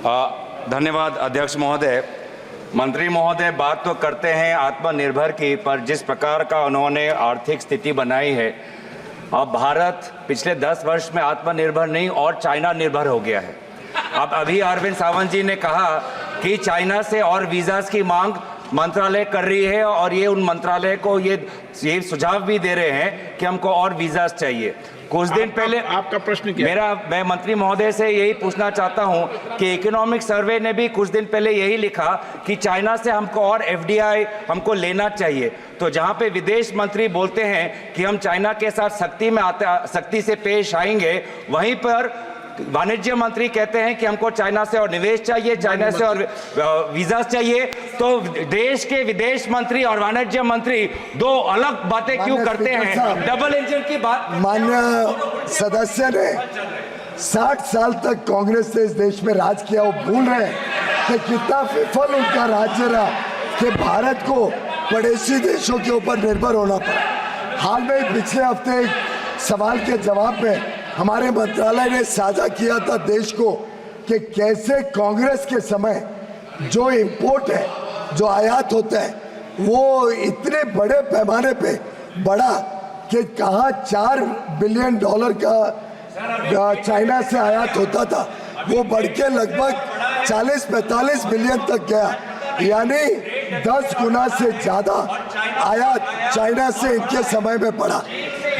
धन्यवाद अध्यक्ष महोदय। मंत्री महोदय बात तो करते हैं आत्मनिर्भर की, पर जिस प्रकार का उन्होंने आर्थिक स्थिति बनाई है, अब भारत पिछले 10 वर्ष में आत्मनिर्भर नहीं और चाइना निर्भर हो गया है। अब अभी अरविंद सावंत जी ने कहा कि चाइना से और वीज़ास की मांग मंत्रालय कर रही है और ये उन मंत्रालय को ये सुझाव भी दे रहे हैं कि हमको और वीज़ास चाहिए। कुछ दिन पहले आपका प्रश्न क्या? मैं मंत्री महोदय से यही पूछना चाहता हूं कि इकोनॉमिक सर्वे ने भी कुछ दिन पहले यही लिखा कि चाइना से हमको और एफडीआई हमको लेना चाहिए। तो जहां पे विदेश मंत्री बोलते हैं कि हम चाइना के साथ सख्ती से पेश आएंगे, वहीं पर वाणिज्य मंत्री कहते हैं कि हमको चाइना से और निवेश चाहिए, चाइना से और वीजा चाहिए। तो देश के विदेश मंत्री और वाणिज्य मंत्री दो अलग बातें क्यों करते हैं? डबल इंजन की बात। माननीय सदस्य ने 60 साल तक कांग्रेस ने इस देश में राज किया, वो भूल रहे हैं कि कितना विफल उनका राज्य रहा कि भारत को पड़ोसी देशों के ऊपर निर्भर होना पड़ा। हाल में पिछले हफ्ते एक सवाल के जवाब में हमारे मंत्रालय ने साझा किया था देश को कि कैसे कांग्रेस के समय जो इंपोर्ट है, जो आयात होता है, वो इतने बड़े पैमाने पे बढ़ा कि कहाँ $4 बिलियन का चाइना से आयात होता था, वो बढ़ के लगभग 40-45 बिलियन तक गया। यानी 10 गुना से ज़्यादा आयात चाइना से इनके समय में बढ़ा,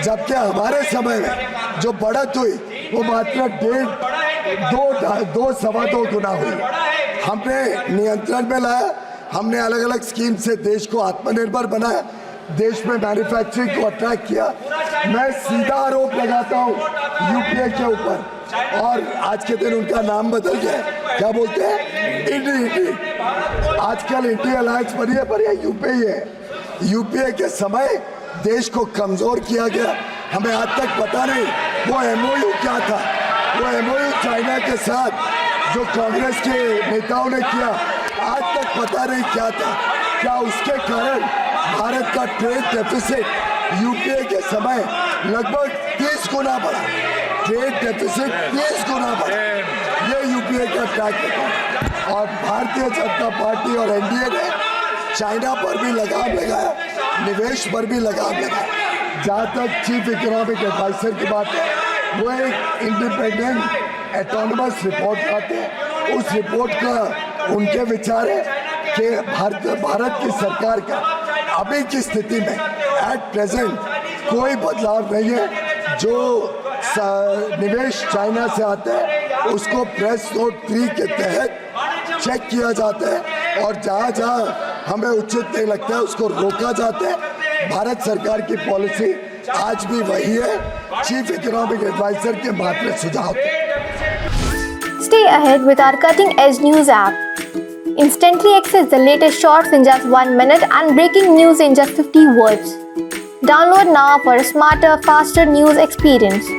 जबकि हमारे समय में जो बढ़त हुई वो मात्र 2-2.25 गुना हुई। हमने नियंत्रण में लाया, हमने अलग अलग स्कीम से देश को आत्मनिर्भर बनाया, देश में मैन्युफैक्चरिंग को अट्रैक्ट किया। मैं सीधा आरोप लगाता हूँ यूपीए के ऊपर, और आज के दिन उनका नाम बदल गया, क्या बोलते हैं, इंडी। आजकल इंडी अलायंस बनी है, पर यह यूपीए है। यूपीए के समय देश को कमजोर किया गया। हमें आज तक पता नहीं वो एमओयू क्या था, वो एमओयू चाइना के साथ जो कांग्रेस के नेताओं ने किया, आज तक पता नहीं क्या था। क्या उसके कारण भारत का ट्रेड डेफिसिट यूपीए के समय लगभग 30 गुना बढ़ा, ट्रेड डेफिसिट 30 गुना बढ़ा। ये यूपीए का ट्रैक रिकॉर्ड। और भारतीय जनता पार्टी और एनडीए ने चाइना पर भी लगाम लगाया, निवेश पर भी लगाम लगाया। जहाँ तक चीफ इकोनॉमिक एडवाइजर की बात है, वो एक इंडिपेंडेंट एटोनमस रिपोर्ट लाते हैं। उस रिपोर्ट का उनके विचार है कि भारत की सरकार का अभी की स्थिति में एट प्रेजेंट कोई बदलाव नहीं है। जो निवेश चाइना से आता है उसको प्रेस नोट 3 के तहत चेक किया जाता है, और जहाँ जहाँ हमें उचित नहीं लगता है उसको रोका जाता है। भारत सरकार की पॉलिसी आज भी वही है, चीफ इकोनॉमिक एडवाइजर के मात्र सुझाव थे। Stay ahead with our cutting edge news app. Instantly access the latest shorts in just 1 minute and breaking news in just 50 words. Download now for a smarter, faster news experience.